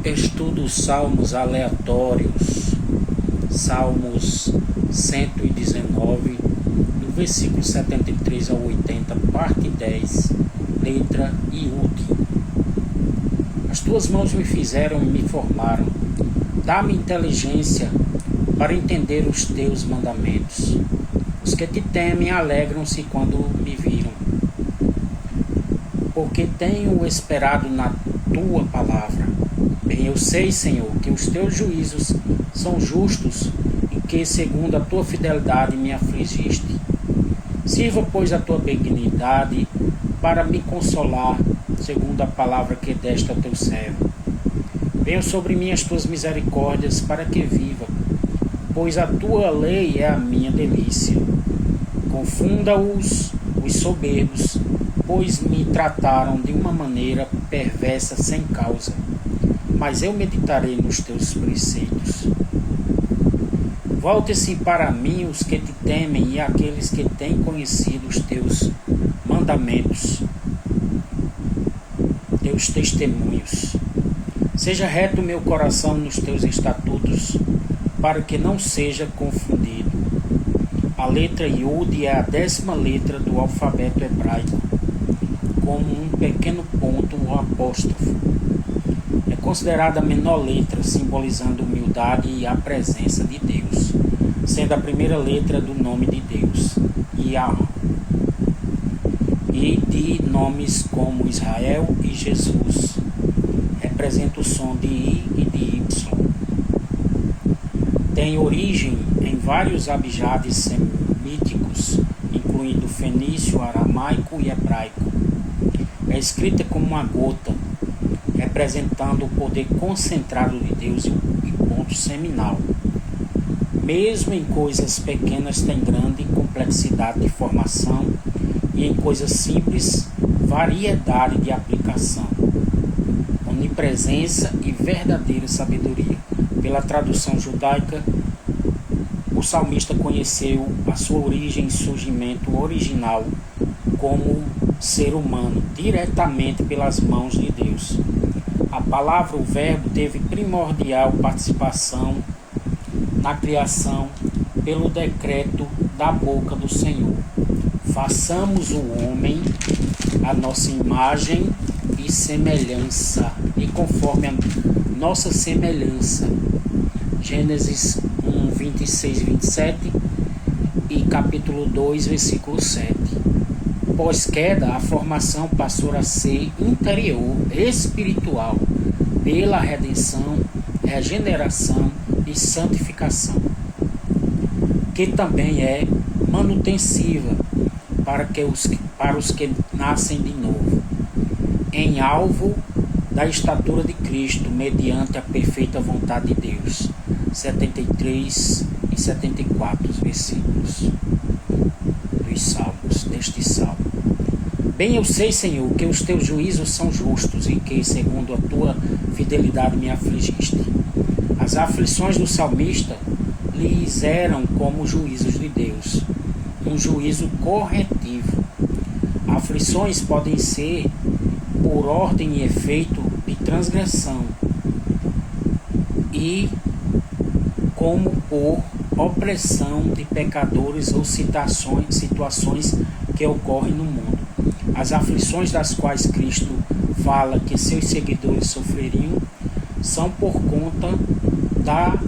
Estudo salmos aleatórios, Salmos 119, do versículo 73 ao 80, parte 10, letra Iude. As tuas mãos me fizeram e me formaram. Dá-me inteligência para entender os teus mandamentos. Os que te temem alegram-se quando me viram, porque tenho esperado na tua palavra. Bem, eu sei, Senhor, que os teus juízos são justos e que, segundo a tua fidelidade, me afligiste. Sirva, pois, a tua benignidade para me consolar, segundo a palavra que deste a teu servo. Venham sobre mim as tuas misericórdias para que viva, pois a tua lei é a minha delícia. Confunda-os os soberbos, pois me trataram de uma maneira perversa sem causa. Mas eu meditarei nos teus preceitos. Volte-se para mim os que te temem e aqueles que têm conhecido os teus mandamentos, teus testemunhos. Seja reto o meu coração nos teus estatutos, para que não seja confundido. A letra Iude é a 10ª letra do alfabeto hebraico, como um pequeno ponto ou apóstrofo. É considerada a menor letra, simbolizando humildade e a presença de Deus, sendo a primeira letra do nome de Deus, Yah, e de nomes como Israel e Jesus. Representa o som de I e de Y. Tem origem em vários abjades semíticos, incluindo fenício, aramaico e hebraico. É escrita como uma gota, representando o poder concentrado de Deus e ponto seminal. Mesmo em coisas pequenas tem grande complexidade de formação e em coisas simples, variedade de aplicação, onipresença e verdadeira sabedoria. Pela tradução judaica, o salmista conheceu a sua origem e surgimento original como ser humano, diretamente pelas mãos de Deus. A palavra, o verbo, teve primordial participação na criação pelo decreto da boca do Senhor. Façamos o homem a nossa imagem e semelhança, e conforme a nossa semelhança. Gênesis 1, 26 e 27 e capítulo 2, versículo 7. Pós-queda, a formação passou a ser interior, espiritual, pela redenção, regeneração e santificação, que também é manutensiva para os que nascem de novo, em alvo da estatura de Cristo, mediante a perfeita vontade de Deus. 73 e 74 versículos dos Salmos, deste Salmo. Bem, eu sei, Senhor, que os teus juízos são justos e que, segundo a tua fidelidade, me afligiste. As aflições do salmista lhes eram como juízos de Deus, um juízo corretivo. Aflições podem ser por ordem e efeito de transgressão e como por opressão de pecadores ou situações que ocorrem no mundo. As aflições das quais Cristo fala que seus seguidores sofreriam são por conta da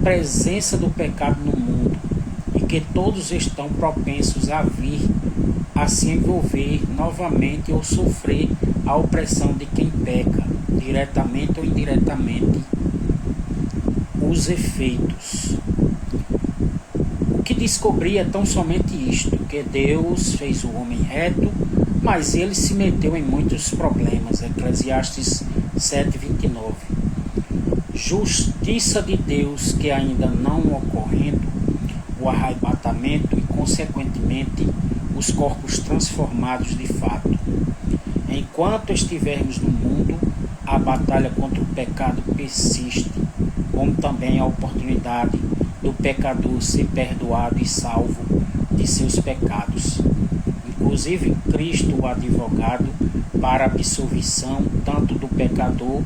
presença do pecado no mundo e que todos estão propensos a vir a se envolver novamente ou sofrer a opressão de quem peca, diretamente ou indiretamente. Os efeitos. O que descobri é tão somente isto, que Deus fez o homem reto, mas ele se meteu em muitos problemas. Eclesiastes 7:29. Justiça de Deus que ainda não ocorrendo, o arrebatamento e, consequentemente, os corpos transformados de fato. Enquanto estivermos no mundo, a batalha contra o pecado persiste, como também a oportunidade do pecador ser perdoado e salvo de seus pecados. Inclusive, Cristo, o advogado, para a absolvição tanto do pecador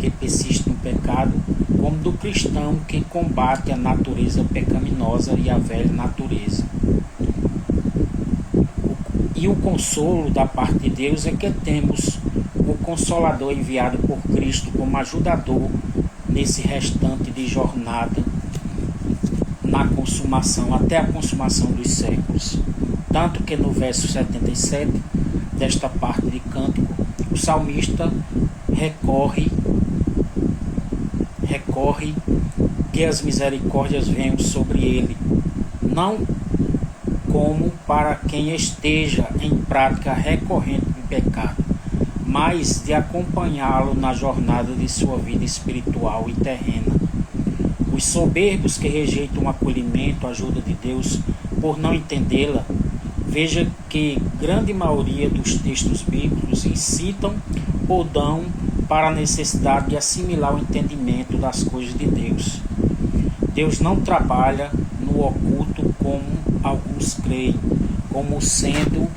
que persiste no pecado, como do cristão que combate a natureza pecaminosa e a velha natureza. E o consolo da parte de Deus é que temos o Consolador enviado por Cristo como ajudador nesse restante de jornada na consumação, até a consumação dos séculos. Tanto que no verso 77 desta parte de Cântico, o salmista recorre que as misericórdias venham sobre ele, não como para quem esteja em prática recorrente de pecado, mas de acompanhá-lo na jornada de sua vida espiritual e terrena. Os soberbos que rejeitam o acolhimento, a ajuda de Deus, por não entendê-la, veja que grande maioria dos textos bíblicos incitam ou dão para a necessidade de assimilar o entendimento das coisas de Deus. Deus não trabalha no oculto como alguns creem, como sendo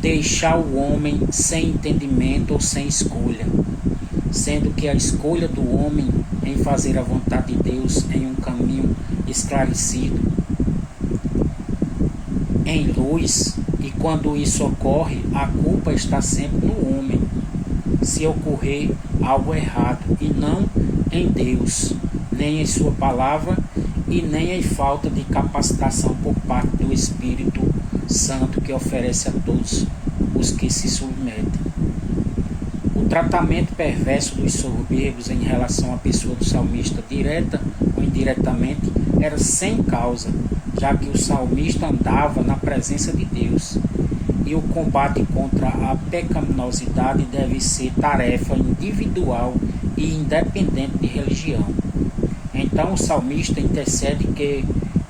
deixar o homem sem entendimento ou sem escolha, sendo que a escolha do homem em fazer a vontade de Deus em um caminho esclarecido, em luz, e quando isso ocorre, a culpa está sempre no homem, se ocorrer algo errado, e não em Deus, nem em sua palavra, e nem em falta de capacitação por parte do Espírito Santo que oferece a todos os que se submetem. O tratamento perverso dos soberbos em relação à pessoa do salmista, direta ou indiretamente, era sem causa, já que o salmista andava na presença de Deus. E o combate contra a pecaminosidade deve ser tarefa individual e independente de religião. Então o salmista intercede que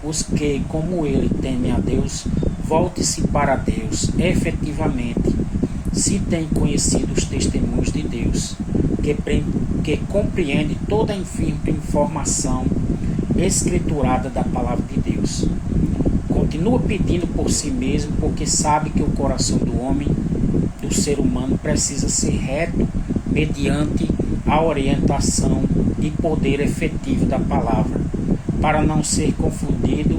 os que, como ele, temem a Deus, volte-se para Deus efetivamente, se tem conhecido os testemunhos de Deus, que compreende toda a informação escriturada da palavra de Deus. Continua pedindo por si mesmo, porque sabe que o coração do homem, do ser humano, precisa ser reto mediante a orientação e poder efetivo da palavra, para não ser confundido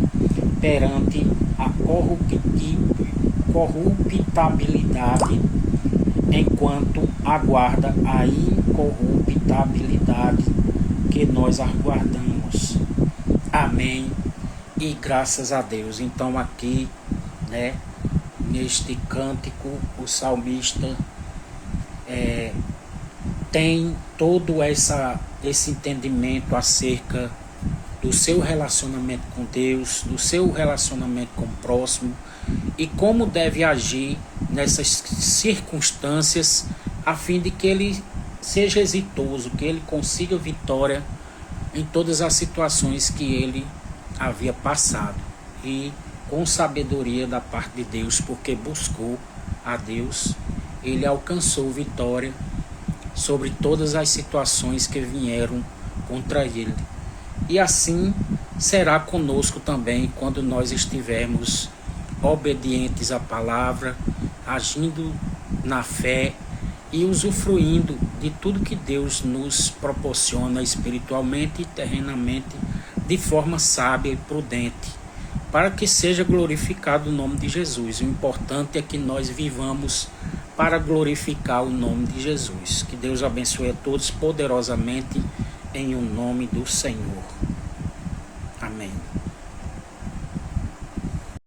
perante a corruptibilidade, enquanto aguarda a incorruptibilidade que nós aguardamos. Amém. E graças a Deus. Então aqui, neste cântico, o salmista tem todo esse entendimento acerca do seu relacionamento com Deus, do seu relacionamento com o próximo e como deve agir nessas circunstâncias a fim de que ele seja exitoso, que ele consiga vitória em todas as situações que ele havia passado, e com sabedoria da parte de Deus, porque buscou a Deus, ele alcançou vitória sobre todas as situações que vieram contra ele. E assim será conosco também quando nós estivermos obedientes à palavra, agindo na fé e usufruindo de tudo que Deus nos proporciona espiritualmente e terrenamente, de forma sábia e prudente, para que seja glorificado o nome de Jesus. O importante é que nós vivamos para glorificar o nome de Jesus. Que Deus abençoe a todos poderosamente, em o nome do Senhor. Amém.